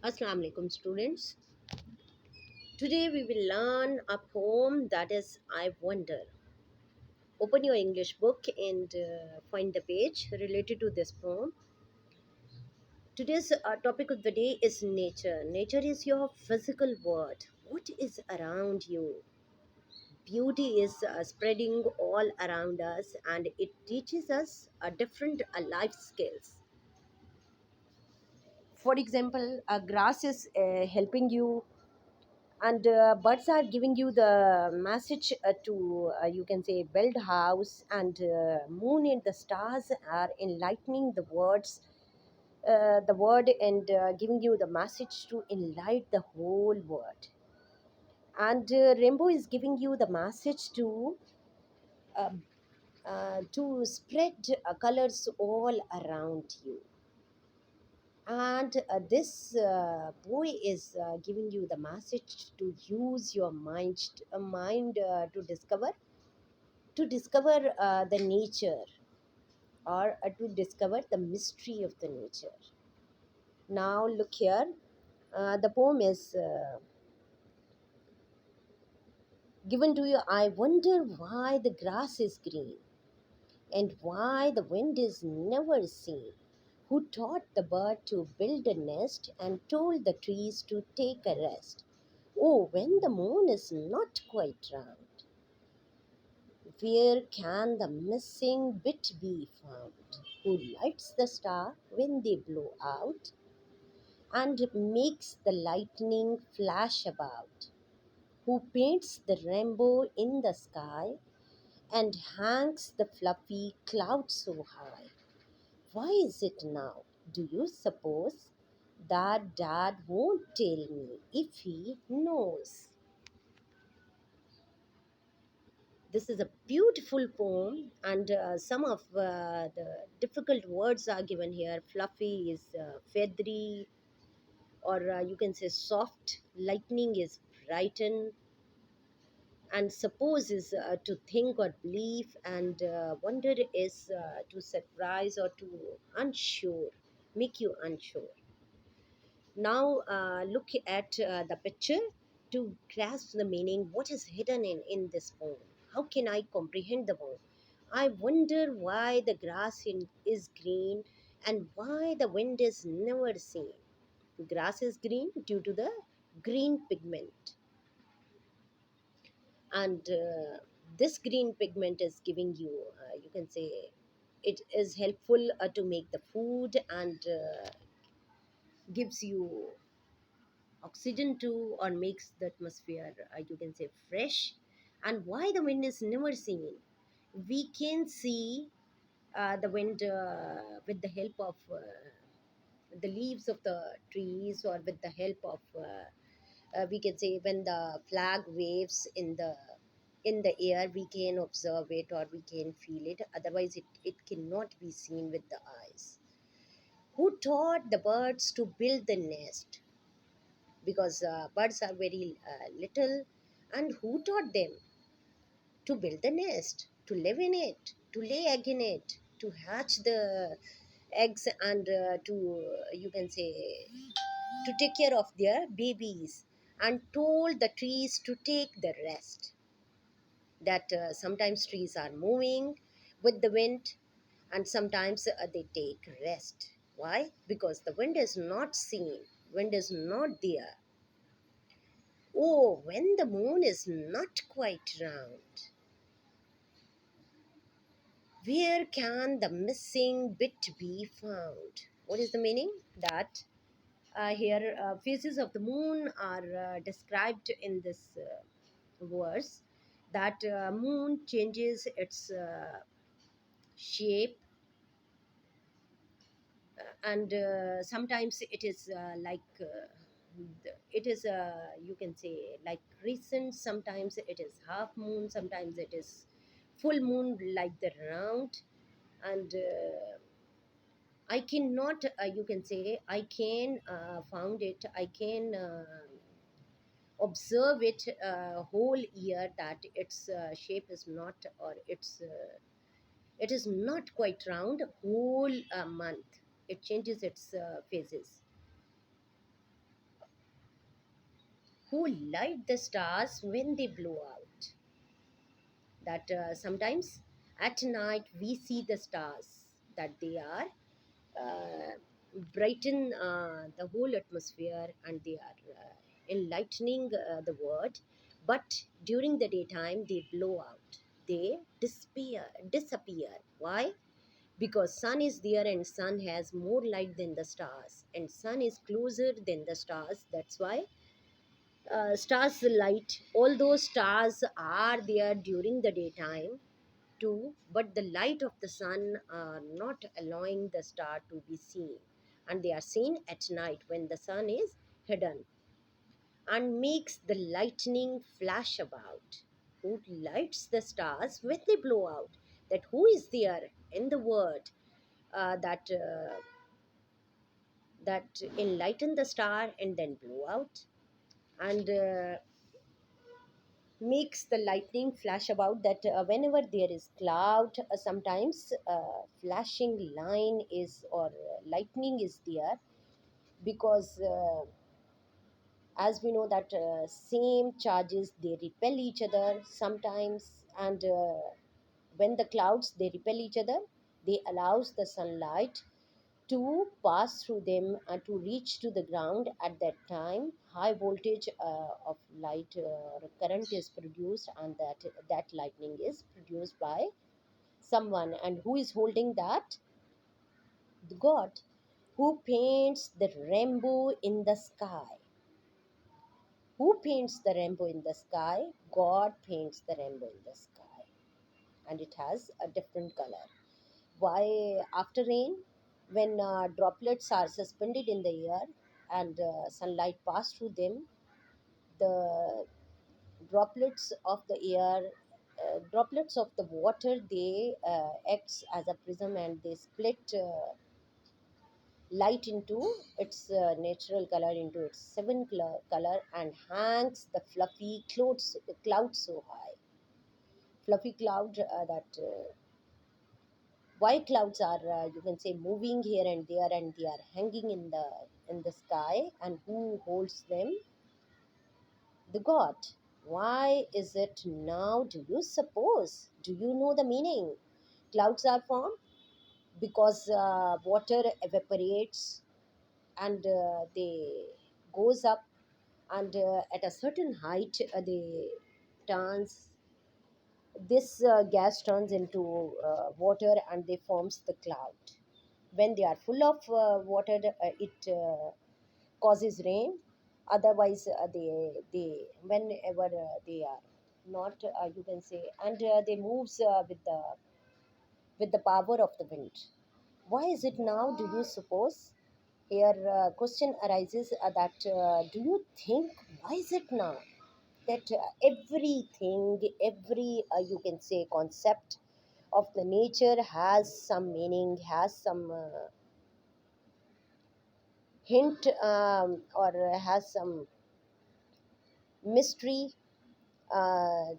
Assalamu alaikum students. Today we will learn a poem that is I Wonder. Open your English book and find the page related to this poem. Today's topic of the day is nature. Nature is your physical world. What is around you? Beauty is spreading all around us and it teaches us different life skills. For example, grass is helping you and birds are giving you the message to you can say build house and moon and the stars are enlightening the word and giving you the message to enlighten the whole world and rainbow is giving you the message uh, to spread colors all around you and this boy is giving you the message to use your mind to discover the nature or to discover the mystery of the nature. Now look here, the poem is given to you. I wonder why the grass is green and why the wind is never seen. Who taught the bird to build a nest and told the trees to take a rest? Oh, when the moon is not quite round, where can the missing bit be found? Who lights the star when they blow out and makes the lightning flash about? Who paints the rainbow in the sky and hangs the fluffy clouds so high? Why is it now, do you suppose, that Dad won't tell me if he knows? This is a beautiful poem, and some of the difficult words are given here. Fluffy is feathery, or you can say soft. Lightning is brighten, and suppose is to think or believe, and wonder is to surprise or to unsure, make you unsure. Now look at the picture to grasp the meaning. What is hidden in this poem? How can I comprehend the poem? I wonder why the is green and why the wind is never seen. Grass is green due to the green pigment, and this green pigment is giving you, you can say, it is helpful to make the food and gives you oxygen too or makes the atmosphere you can say fresh. And why the wind is never seen? We can see the wind with the help of the leaves of the trees or with the help of we can say when the flag waves in the air we can observe it or we can feel it, otherwise it cannot be seen with the eyes. Who taught the birds to build the nest? Because birds are very little, and who taught them to build the nest, to live in it, to lay egg in it, to hatch the eggs and to you can say to take care of their babies, and told the trees to take the rest. That sometimes trees are moving with the wind and sometimes they take rest. Why? Because the wind is not seen, wind is not there. Oh, when the moon is not quite round, where can the missing bit be found? What is the meaning? That here phases of the moon are described in this verse. That moon changes its shape and sometimes it is it is you can say like crescent, sometimes it is half moon, sometimes it is full moon like the round. And I cannot you can say I can found it, I can observe it whole year that its shape is not or it is not quite round whole month. It changes its phases. who light the stars when they blow out. That sometimes at night we see the stars, that they are uh, brighten the whole atmosphere, and they are enlightening the world. But during the daytime they blow out, they disappear. Why? Because sun is there, and sun has more light than the stars, and sun is closer than the stars. That's why stars light, all those stars are there during the daytime too, but the light of the sun are not allowing the star to be seen, and they are seen at night when the sun is hidden, and makes the lightning flash about. Who lights the stars when they blow out? That who is there in the world that enlighten the star and then blow out, and makes the lightning flash about, that whenever there is cloud, sometimes flashing line is, or lightning is there, because as we know that same charges they repel each other sometimes, and when the clouds they repel each other, they allows the sunlight to pass through them and to reach to the ground. At that time high voltage of light or current is produced, and that lightning is produced by someone, and who is holding that? The god, who paints the rainbow in the sky. Who paints the rainbow in the sky? God paints the rainbow in the sky, and it has a different color. Why? After rain, when droplets are suspended in the air and sunlight pass through them, the droplets of the air, droplets of the water, they acts as a prism, and they split light into its natural color, into its seven color, and hangs the fluffy cloud so high. Fluffy cloud, that white clouds are, you can say, moving here and there, and they are hanging in the sky, and who holds them? The god. Why is it now, do you suppose? Do you know the meaning? Clouds are formed because water evaporates, and they goes up, and at a certain height they turns, this gas turns into water, and they forms the cloud. When they are full of water, it causes rain. Otherwise they whenever they are not, you can say, and they moves with the power of the wind. Why is it now, do you suppose? Here question arises, that do you think, why is it now that everything, every you can say concept of the nature has some meaning, has some hint, or has some mystery? uh,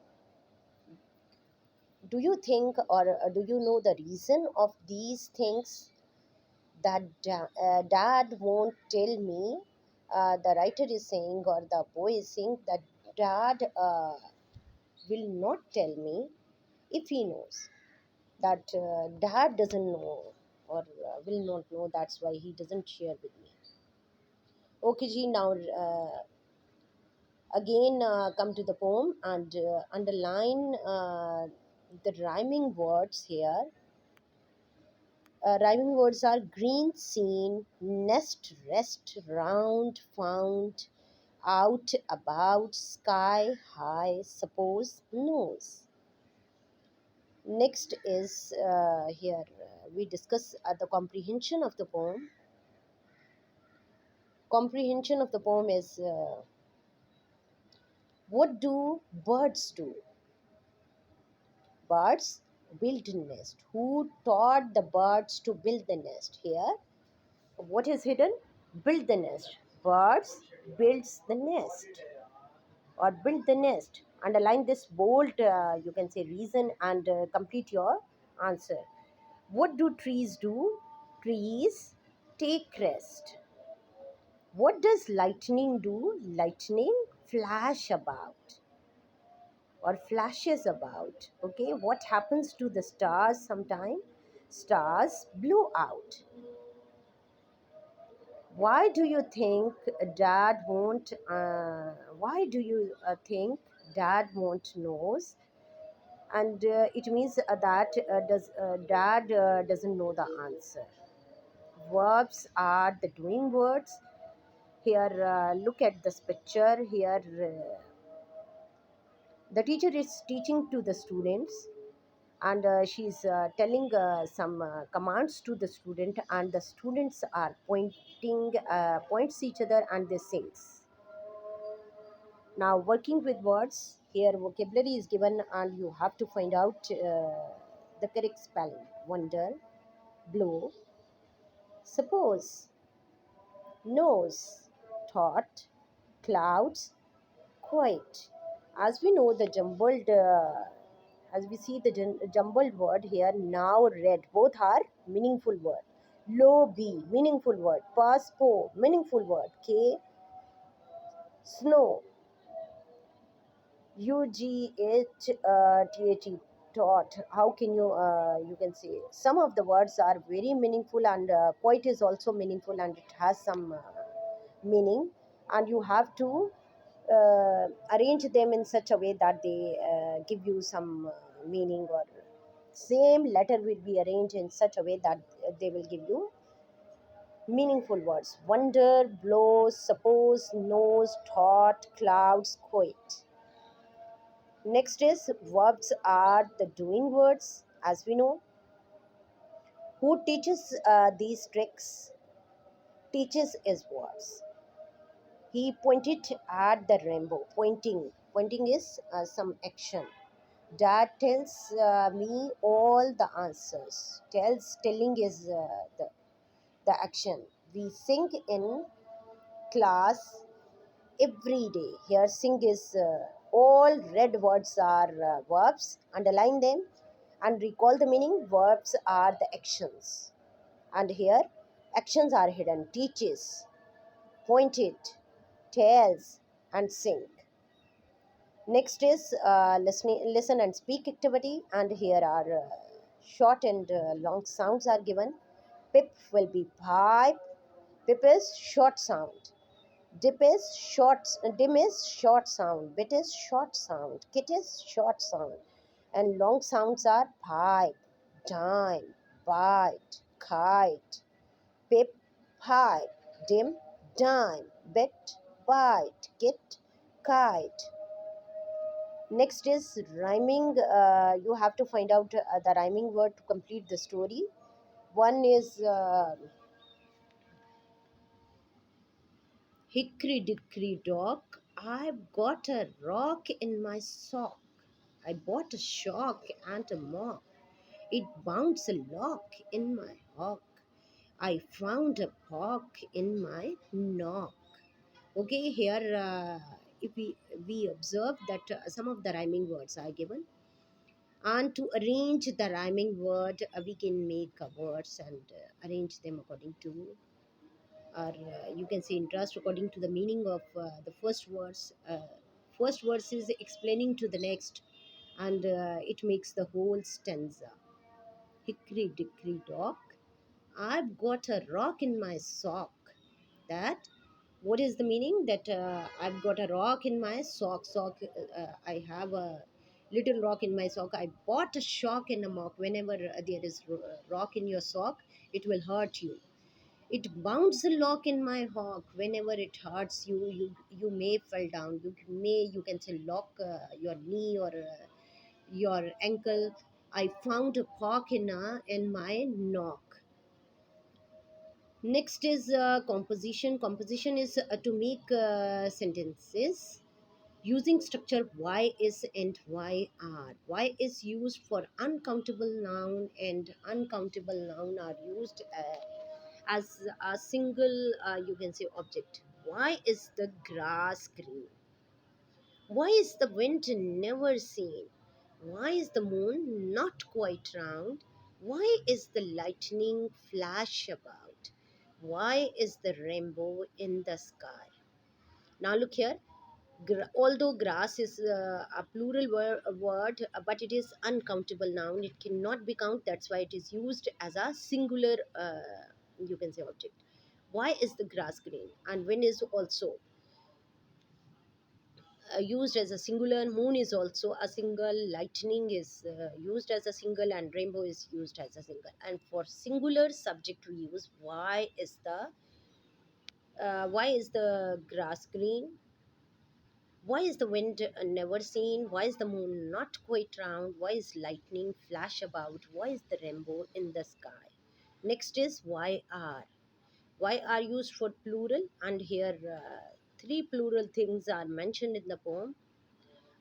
do you think, or do you know the reason of these things, that dad won't tell me? The writer is saying, or the boy is saying, that dad will not tell me. If he knows that dad doesn't know, or will not know, that's why he doesn't share with me. Okay ji, now again come to the poem, and underline the rhyming words here. Rhyming words are green seen, nest, rest, round, found, out, about, sky, high, suppose, nose. Next is here we discuss the comprehension of the poem. Comprehension of the poem is, what do birds do? Birds build nest. Who taught the birds to build the nest? Here, what is hidden? Build the nest. Birds builds the nest, or build the nest. Underline this bold, you can say, reason, and complete your answer. What do trees do? Trees take rest. What does lightning do? Lightning flash about or flashes about. Okay, what happens to the stars sometime? Stars blew out. Why do you think dad won't? Why do you think dad won't knows? And it means that does dad doesn't know the answer. Verbs are the doing words. Here, look at this picture. Here, the teacher is teaching to the students, and she's telling some commands to the student, and the students are points each other, and they sings. Now, working with words, here vocabulary is given, and you have to find out the correct spelling. Wonder, blow, suppose, nose, thought, clouds, quite. As we know, the as we see the jumbled word here, now red, both are meaningful word. Low B, meaningful word. Passport, meaningful word. K, snow, UGHTHE, taught. How can you can say some of the words are very meaningful, and quite is also meaningful, and it has some meaning, and you have to arrange them in such a way that they give you some meaning, or same letter will be arranged in such a way that they will give you meaningful words. Wonder, blow, suppose, knows, thought, clouds, quit. Next is verbs are the doing words, as we know. Who teaches these tricks? Teaches is words. He pointed at the rainbow. Pointing is some action. Dad tells me all the answers. Telling is the action. We sing in class every day. Here, sing is all red words are verbs. Underline them and recall the meaning. Verbs are the actions. And here, actions are hidden. Teaches, pointed, tells, and sing. Next is listen and speak activity, and here are short and long sounds are given. Pip will be pipe. Pip is short sound. Dim is short sound. Bit is short sound. Kit is short sound. And long sounds are pipe, dime, bite, kite, pip, pipe, dim, dime, bit, bite, kit, kite. Next is rhyming. You have to find out the rhyming word to complete the story. One is hickory dickory dock. I've got a rock in my sock. I bought a shock and a mop. It bounced a lock in my hock. I found a pock in my knock. Okay, here if we observe that some of the rhyming words are given, and to arrange the rhyming word we can make words and arrange them according to, or you can say interest according to the meaning of the first verse. First verse is explaining to the next, and it makes the whole stanza. Hickory dickory dock, I've got a rock in my sock. That, what is the meaning? That I've got a rock in my sock. I have a little rock in my sock. I bought a shock in a mock. Whenever there is rock in your sock, it will hurt you. It bounds a lock in my hawk. Whenever it hurts you, you may fall down. You can say lock your knee or your ankle. I found a pock in my knock. Next is composition. Composition is to make sentences using structure y is and y are. Y is used for uncountable noun, and uncountable noun are used as a single, you can say, object. Why is the grass green? Why is the wind never seen? Why is the moon not quite round? Why is the lightning flash about? Why is the rainbow in the sky? Now look here. Although grass is a plural word, but it is uncountable noun. It cannot be count. That's why it is used as a singular, you can say, object. Why is the grass green? And when is also used as a singular. Moon is also a single. Lightning is used as a single, and rainbow is used as a single. And for singular subject we use why is the grass green? Why is the wind never seen? Why is the moon not quite round? Why is lightning flash about? Why is the rainbow in the sky? Next is why are. Why are used for plural, and here three plural things are mentioned in the poem.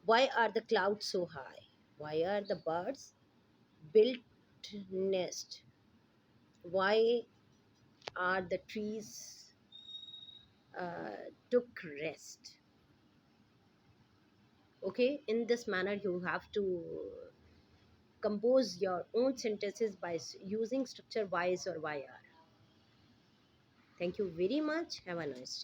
Why are the clouds so high? Why are the birds built nest? Why are the trees took rest? Okay, in this manner you have to compose your own sentences by using structure whys or why are. Thank you very much. Have a nice day.